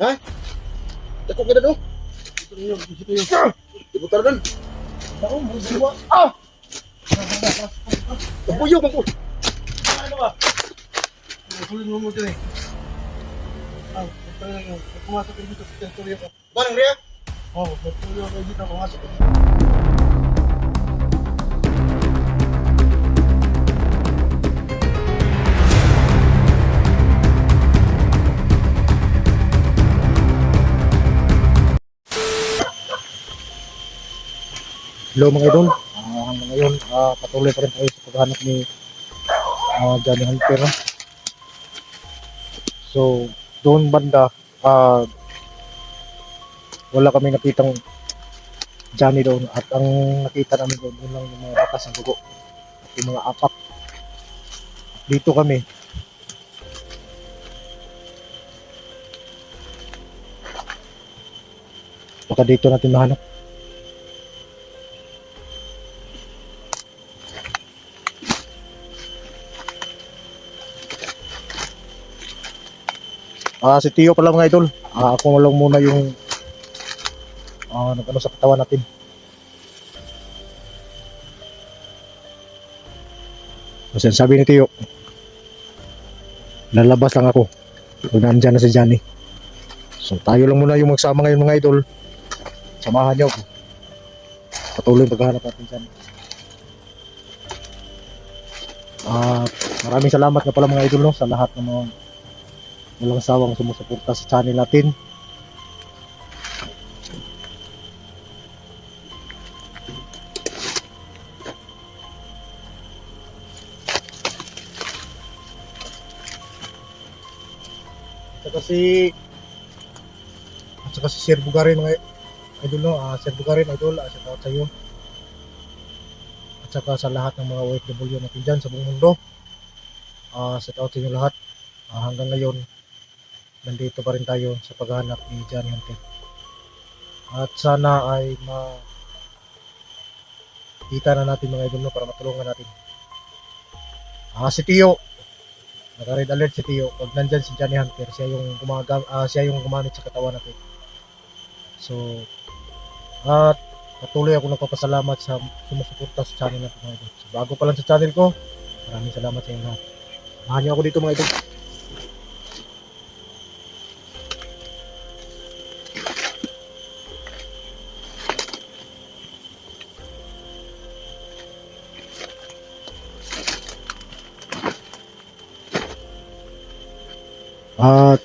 Ha? Dako ka na do? Dito yun. Ibutar dan. Ako mo diwa. Ah! Kapuyo man ko. Ano ba? Sulit mo mo din. Ah, pumasok ka dito sa teritoryo ko. Banang riya? Oh, patuloy ako dito pumasok ka dito. Hello mga idol, hanggang ngayon patuloy pa rin tayo sa paghahanap ni Johnny Hunter. No? So doon banda wala kami nakitang Johnny doon at ang nakita namin doon yun lang yung mga batas ng dugo at yung mga apat. Dito kami baka dito natin mahanap. Si Tio pala mga idol. Ako lang muna yung nag-ano sa katawan natin. Kasi sabi ni Tio, lalabas lang ako pag nandyan na si Johnny. So tayo lang muna yung magsama ngayon mga idol. Samahan niyo ako. Patuloy paghahanap natin dyan. Maraming salamat na pala mga idol no, sa lahat ng mga walang sawang sumusuporta sa channel natin. At saka si Sir Bugarin mga idol no, Sir Bugarin idol, shout out sa iyo. At saka sa lahat ng mga OFW natin dyan sa buong mundo. Shout out sa inyo lahat. Hanggang ngayon nandito pa rin tayo sa paghahanap ni Johnny Hunter. At sana ay makita na natin mga idol no, para matulungan natin. Si Tio, naka-red alert si Tio. Pag nandyan si Johnny Hunter, siya yung gumamit sa katawan natin. So, at patuloy ako nagpapasalamat sa sumusuporta sa channel natin mga idol. So, bago pa lang sa channel ko, maraming salamat sa inyo lahat. Samahan niyo ako dito mga idol. At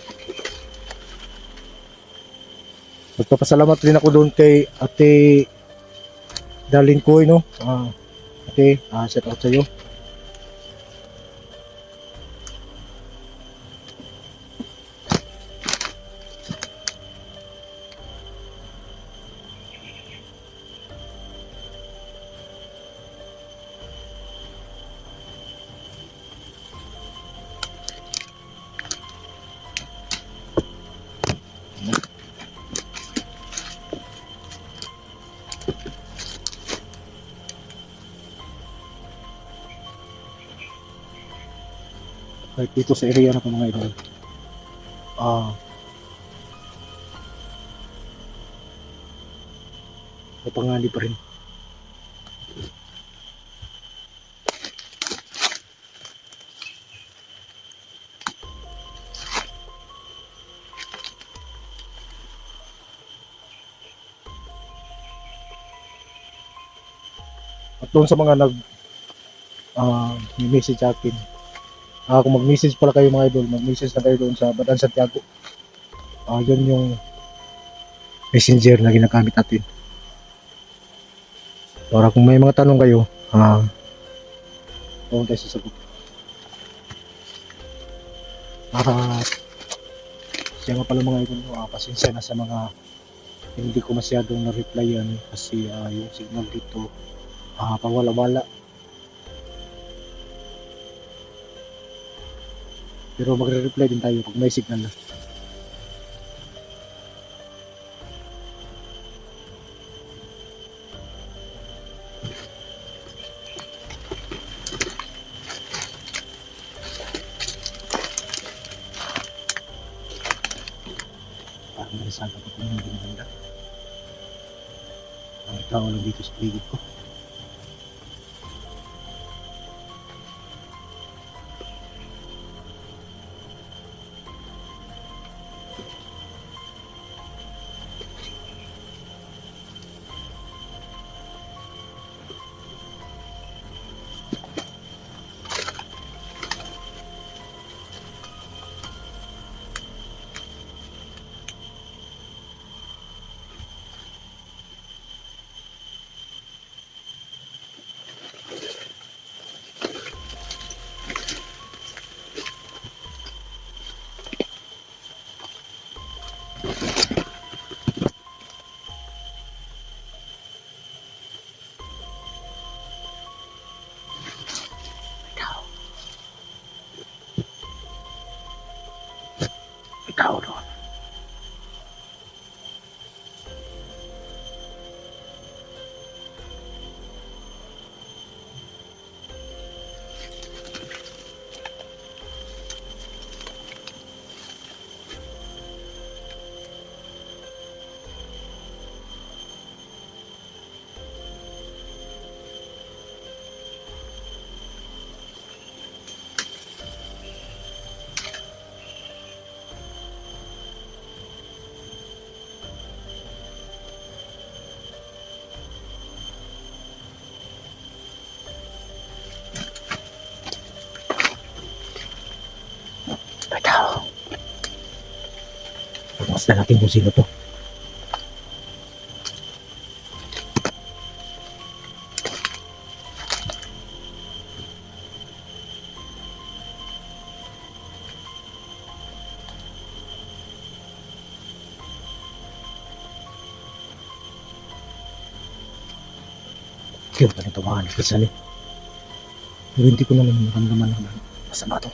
magpapasalamat rin ako doon kay Ate Darlene Koy no. Ate, shout out sa iyo. Kahit dito sa area na ito mga idol. Napangali pa rin. At doon sa mga message sa akin, kung mag-message pala kayo mga idol, mag-message na kayo doon sa Badan Santiago. Yun yung messenger na ginagamit natin. Para kung may mga tanong kayo, doon tayo sasagot. Siya nga pala mga idol, pasensya na sa mga hindi ko masyadong na-replyan kasi yung signal dito pawala-wala. Pero magre-reply din tayo pag may signal na. Parang nalisan ako kung hindi maganda. Ang tao lang dito sa paligid ko. Ikaw doon. Ikaw. Pagmasdan natin kung sino to. Kaya pa nito mga nagkasali. Pero hindi ko naman maramdaman ng masama to.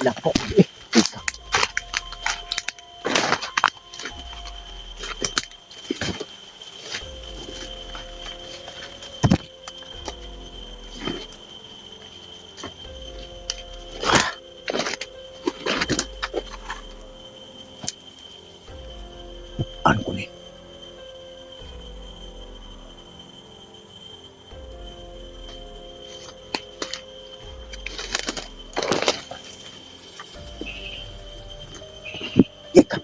Lako. Ano ko ni? Ika.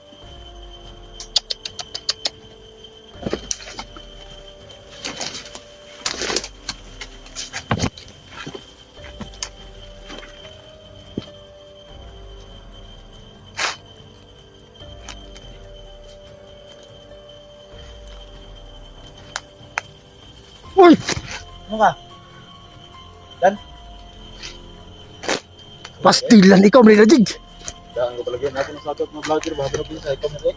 Uy! Ano ka? Pastilan ikaw, Manila Jig. Daan ko palagyan natin sa atot ng vlogger. Baka pinapin sa ikaw mo ko.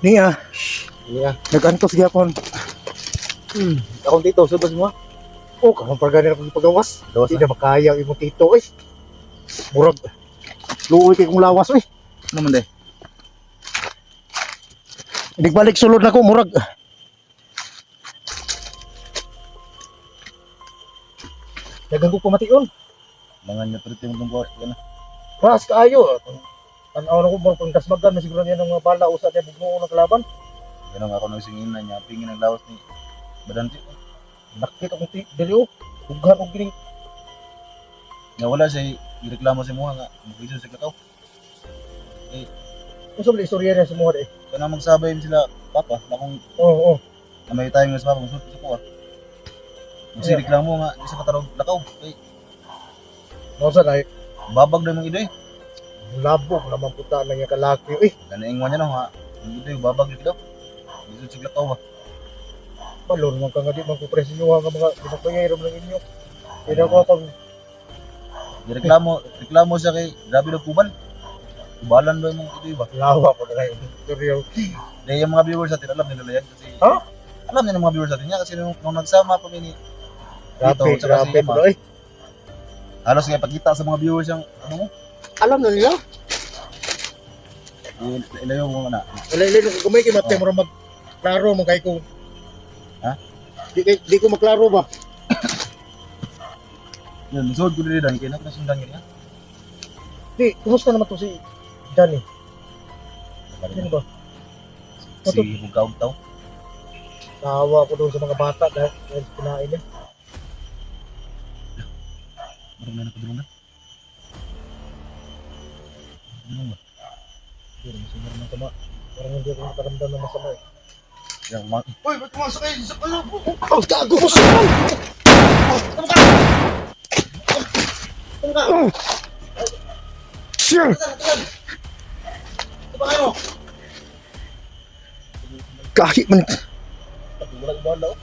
Niya, Iya. nag-antos gyapon. Akong dito, subas mo. Oh, kamang pagani na pagawas. Lawas Hindi na makaya ang imong tito, eh. Murag. Luoy kay kong lawas, eh. Ano man de? Nagbalik sulod na ko, murag. Dagan ko pamation. Mga niya perti mo tungkol. Yan na. Mas kaayo. Tanaw na ko, murag pangkasmagan, masiguro niya ng mga bala, usa niya bugno ng kalaban. Yan ang ako nagsingin na niya. Pingin ang lawas ni Badanti. Nakita kong dili, oh. Ughan og gining. Nga wala siya ireklamo sa mga nga. Mag-video sa kataw. Kung sa istorya niya sa mga, eh. Kaya na magsabay sila, Papa, na kung Oo, na may time nga sa Papa, magsulti sa kuha. Magsireklamo nga, di sa katarog lakaw. Kay, Mausa na, eh. babag na yung idoy. Labog naman puta na yung kalaki, eh. Kanaing mo niya no ha. Yung idoy, babag na daw. Di sa lakaw ba? Palor man ka nga di man ko presinyo nga mga pinapayayram ng inyo. Hindi ko pag Reklamo siya kay grabe daw kuban. Balan ba yung mga ito iba? Lawa ko na lang yung Toryo. Dahil yung mga viewers natin, alam nila yan kasi... Ha? Alam nila ng mga viewers natin yan kasi nung nagsama kami ni... Grabe, tsaka si grabe Emma. po eh. Halos nga ipakita sa mga viewers yung ano mo. Alam na nila. Ilayo mo na. Ilay ko kumay kay Mate, mura magklaro mo kay ko. Ha? Di ko maklaro ba? Yun, lisod ko nila dahil kaya nasundan niya. Di, kumusta naman to si Johnny? Ano ba? Si Bugaw daw. Naawa ko doon sa mga bata dahil kinain niya. Marami na nakadulong na. Ano ba? Hindi, masama naman sama. Parang hindi ako nakaramdam ng masama eh. Yung mga... Uy, ba't pumasok kayo sa kalo po? Oh, gago mo siya! Ano ka? Ano ka? Siya! Ito ba kayo? Kahit man. Wala ba daw?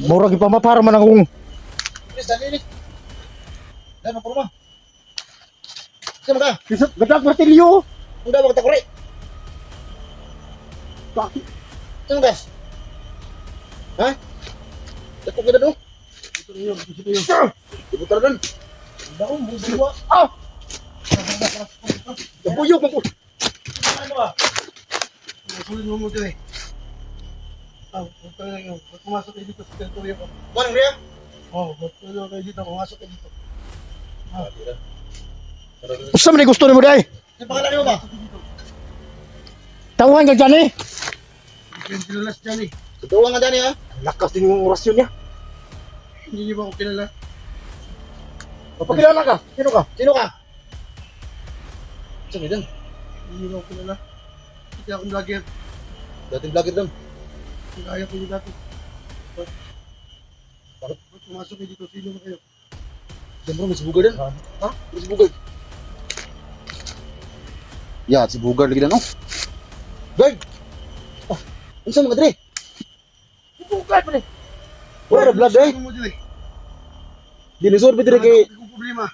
Murag ipamapara man akong. Please, dali ni. Dali mo porma. Sama ka. Gadak martilyo! Ang daw magtakuri. Bakit? Sama ka. Ha? Dato ka na do. Ito yun, ito yun. Siya! Ibutar doon. Daw mo buwa. Ah! Nabuyog ako. Ano ba? Sulit mo mo dyan eh. Ba't talaga yun? Ba't pumasok kayo dito sa teritoryo ko? Manang riya. Ba't talaga kayo dito? Pumasok kayo dito. Gusto mo na gusto mo dahil? Ano pangalan mo ba? Tawahan ka dyan eh. Hindi ko yung kilalas dyan eh. Tuwa nga dani ha. Lakas din yung orasyon niya. Hindi niyo ba ako kilala? Mapakilala ka. Sino ka? Sino ka? Sino din? Hindi niyo ba ako kilala? Hindi akong vlogger. Dating vlogger doon. Kaya ko yung dati. Ba't pumasok kayo dito? Sino ba kayo? Diyan bro, may si Bugar din. Ha? May si Bugar. Ya, si Bugar lagi na no. Guard! Oh, ano sa mga dre? Bukat pa rin. Wala na vlog eh. Ano mo dyan eh? Di nisorbi dire kay... Hindi ko problema.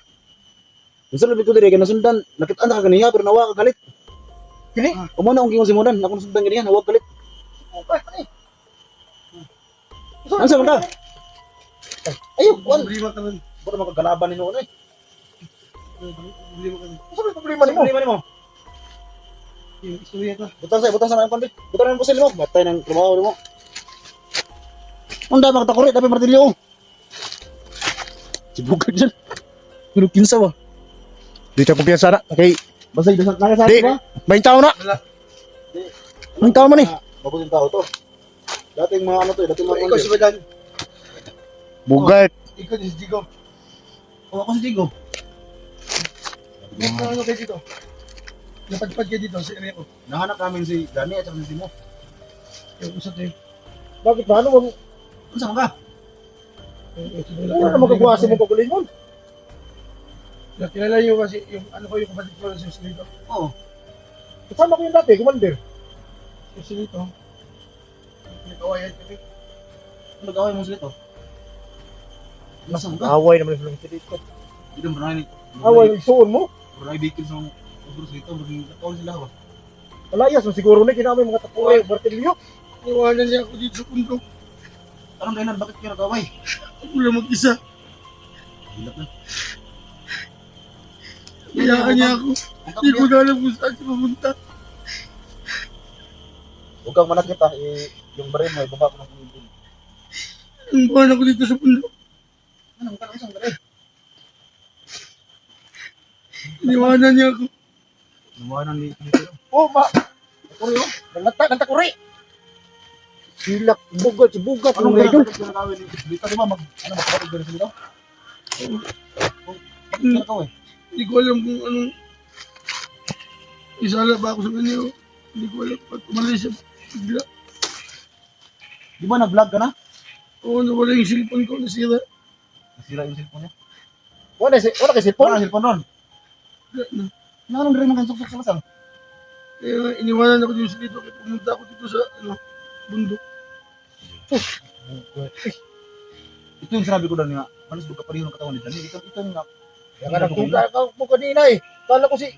Nisorbi ko dire kay nasundan. Nakitaan na ka ganiya pero nawa ka galit. Kini? Umuna akong kingon si Munan. Ako nasundan ganiya, nawa ka galit. Bukat pa rin. Ano sa mga? Ayun, Hindi ko kuwan. problema ka nun. Baka makagalaban ni noon eh. Problema ka nun. Ano ba problema mo? Problema ni mo. Yung istorya ka. Butang sa mga konbit. Butang ng pusil mo. Matay ng trabaho ni mo. Ang dami katakuri, dami martilyo. Si Bugar dyan. Pero kinsa ba? Di siya kumpiyansa na. Okay. Basta yung nakasabi Di. ba? 20 tao na. Wala. 20 tao man eh. Mabuting tao to. Dating mga ano to eh, dating mga Ikaw si Badan. Bugat. Ikaw si Jigo. Oh, ako si Digo. Ano kayo dito? Napadpad kayo dito sa area ko. Nahanap namin si Gani at saka si Simo. Yung usap niyo. Bakit ba? Ano bang... Ano saan ka? Ano ka magkakuha sa mong kaguling mo? Kilala niyo kasi yung ano ko yung kapatid ko na si Silito. Oo. Kasama ko yung dati, commander. Si Silito. Pinag-awayan kami. Ano gawin mo sila to? Nasaan ka? Away naman yung dito. Dito mo na Away, isuon mo. Maraming bikil sa mga Ubros dito. Maging nakawal sila ba? Alayas mo siguro na kinamay mga tapuay, martilyo. Iwanan niya ako dito sa pundo. Anong Leonard? Bakit kayo nag-away? Ako lang mag-isa. Hilap na. Iyaan niya ako. Hindi ko na alam kung saan siya pumunta. Huwag kang manakit ha. Yung baril mo, ibaba ko ng pumipin. Ang buwan ako dito sa pundo. Ano? Huwag ka ng isang baril. Iniwanan niya ako. Lumawanan ni Pilipino. Oh, Kuryo, nantakuri. Silak, bugat, si bugat. Anong Anong gagawin? medyo? Bakit ka nag-away ni Dito di ba? Magkapatid ba rin sila? Bakit ka nag-away? Hindi ko alam kung anong isala ba ako sa kanya. Hindi ko alam. Pag umalis siya, bigla. Di ba nag-vlog ka na? Oo, nawala yung cellphone ko, nasira. Nasira yung cellphone niya. Wala kay sipon. Wala ang cellphone ron. Wala na. Nanganong rin mga suksok sa lasang. Kaya iniwanan ako dito sa dito. Kaya pumunta ako dito sa bundok. Ito yung sinabi ko doon nga. Malis ka pa rin yung katawan ni Dani. Ito yung nga. Kaya nagtungka ka mo kanina eh. Kala ko si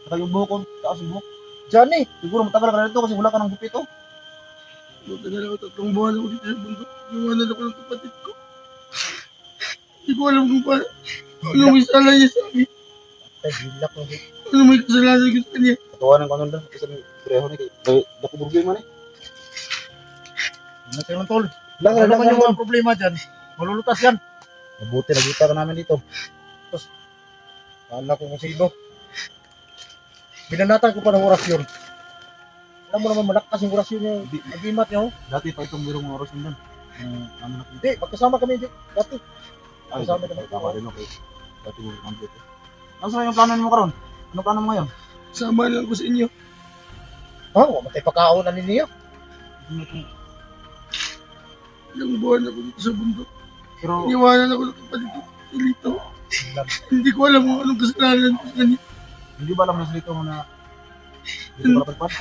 Saka yung buhok ko, taas yung buhok. Johnny. Siguro matagal ka na dito kasi wala ka ng gupit oh. Matagal ako 3 buwan ako dito sa bundok. Iwanan ako ng kapatid ko. Hindi ko alam kung paano. Ano may sala niya sa akin? Ay, hilak mo si. Ano may kasalanan ko sa kanya? Katawanan ko nun doon. Kasi pareho ni kay dako burgoy man eh. Ano sa'yo ng tol? Lang, Ano naman yung mga problema dyan? Malulutas yan. Mabuti nagkita ka namin dito. Kala ko kung sino. Binanatan ko pa ng orasyon. Alam mo naman, malakas yung orasyon niya. Agimat niya, oh. Dati pa itong birong oras yun doon. Ano na Hindi, magkasama kami dati. Ay, Kasama naman. tama din okay. Dati mo ang dito. Ano sa yung plano mo karon? Ano plano mo ngayon? Sama lang ko sa inyo. Oh, matay pagkaon na ninyo. Ilang buwan ako dito sa bundok. Pero Iniwanan ako ng kapatid ko. Ilito. Hindi ko alam kung anong kasalanan ko sa kanya. hindi ba alam na dito mo na dito para palpad?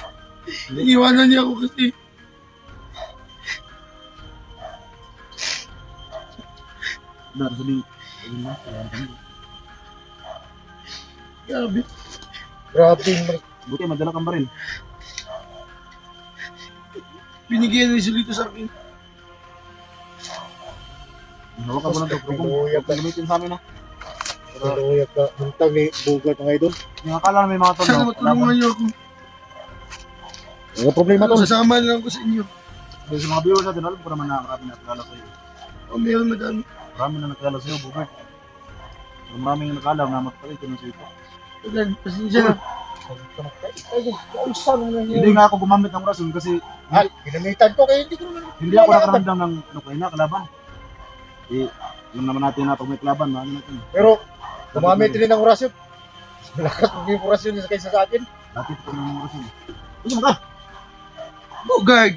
Iniwanan niya ako kasi Dar sa din. grabe. Grabe, Buti madala kang baril. Binigyan ni Solito sa akin. Hawak ka mo lang to. Pinuya ka. Gamitin sa amin ha. Pinuya ka. Buntag ni Bugad mga idol. Yung akala na may mga Sana tono. matulungan niyo ako. Ano problema to? Sasama lang ako sa inyo. Sa mga viewers natin, alam ko naman na marami na nakilala sa'yo. O meron madami. Marami na nakilala sa'yo, Bugert. Maraming nakaalam na matapalit ko na sa'yo. Tagal, pasensya na. Hindi nga ako gumamit ng rason kasi Ay, ginamitan ko kaya hindi ko naman. hindi ako nakaramdam ng ano kalaban. Eh, alam naman natin na pag may kalaban, ano natin. Pero, gumamit din ng orasyon. Lakas mo yung orasyon niya kaysa sa akin. Dati ko ng rason. Ano ka? Bugard!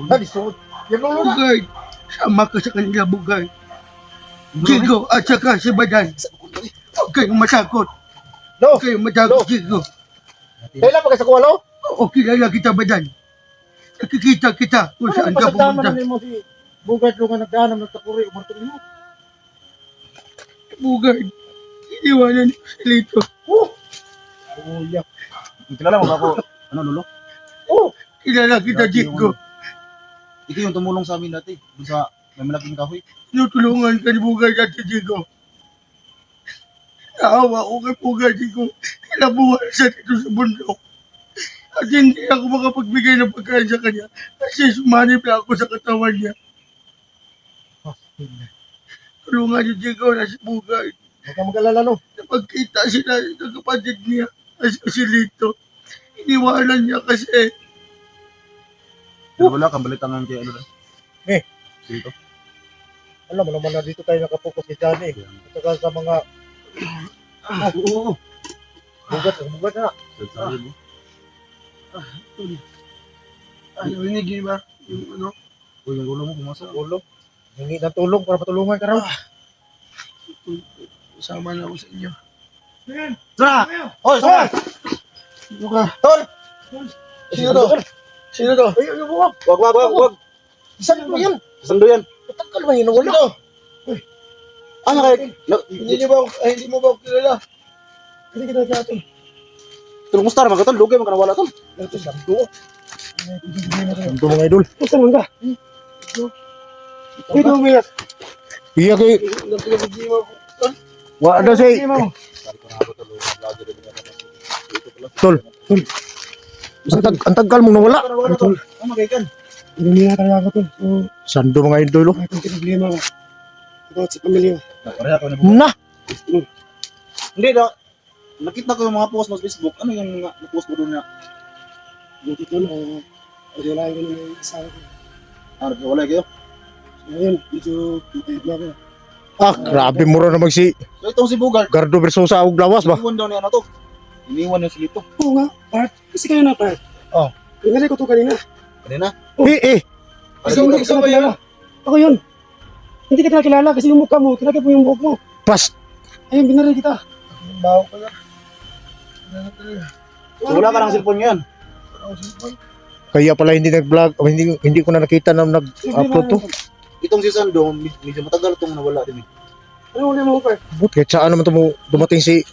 Dali, suot. Yan mo na. Bugard! Sama ka sa kanila, Bugard. Jigo at saka si Badan. Huwag kayong matakot. No, Huwag kayong matakot, No. Jigo. kailan pa kayo sa kuwalo? O kilala kita, Badan. Nakikita kita kung saan ka Pasagdaman pumunta. na mo si Bugad lo nga nagdahanam ng takuri o martong mo. Bugard, iniwanan niyo si Lito. Oh, yak. Kilala mo ba ako? Ano, Lolo? Oh, Kilala kita, Jigo. Ito yung tumulong sa amin dati. Doon sa may malaking kahoy. Tinutulungan ka ni Bugard at si Jigo. Naawa ko kay Bugard, Jigo. Kinabuhan siya dito sa bundok. At hindi ako makapagbigay ng pagkain sa kanya kasi sumanib na ako sa katawan niya. Tulungan niyo, Jigo, na si Bugard. huwag kang mag-alala no. Napagkita sila ng kapatid niya kasi si Lito. Iniwanan niya kasi Pero wala kang balitangan kay ano. Eh. Dito. Alam mo naman na dito tayo nakapokus ni Johnny. At saka sa mga Oo. Bugad na. Sabi mo. narinig niyo ba? Yung ano? O yung ulo mo pumasok. Tulong. Hingi ng tulong para patulungan ka raw. Sama na ako sa inyo. Tara! Hoy, sama! Sino ka? Tol! Sino to? Sino to? Ay, ay, wag. Wag. Saan mo yan? Sando yan. Tagal ba yun? Wala. Ano kaya? Hindi mo ba ako kilala? Hindi kita natin. Tulong mo star, magatol. Lugay, magkanawala tol. Ito, samdo. Samdo mga idol. Saan man ka? Ito umiyak. Iya kay Nagpinag-gima ko. wa ada say. Tol. Ang tagal mong nawala. Tol. Ano kaya kan? Umiyak talaga ako to. So, Sando mga idol. may problema ka. About sa pamilya. Pareha ko na Na. Hindi na. Nakita ko yung mga post mo sa Facebook. Ano yung mga post mo doon na? Buti ko na. Wala ko naman yung asawa ko. Wala kayo? Ngayon, medyo tutayid na ako. Ah, grabe mura na magsi So itong si Bugard. Gardo Versosa og lawas ba? Iniwan daw niya ano to. Iniwan niya si Lito. Oo nga, Bart. Kasi kayo na, Bart. Oh. Pinali ko to kanina. Kanina. Eh. Kasi hindi kita kilala. Ako yun. Hindi kita kilala kasi yung mukha mo, kinagay mo yung buhok mo. Pas. Ayun, binari kita. Bawo ka na. So wala ka ng cellphone ngayon. Kaya pala hindi nag-vlog, hindi ko na nakita na nag-upload to. Itong si Sando, medyo matagal itong nawala din eh. Ano huli mo, Kurt? But kahit saan naman dumating si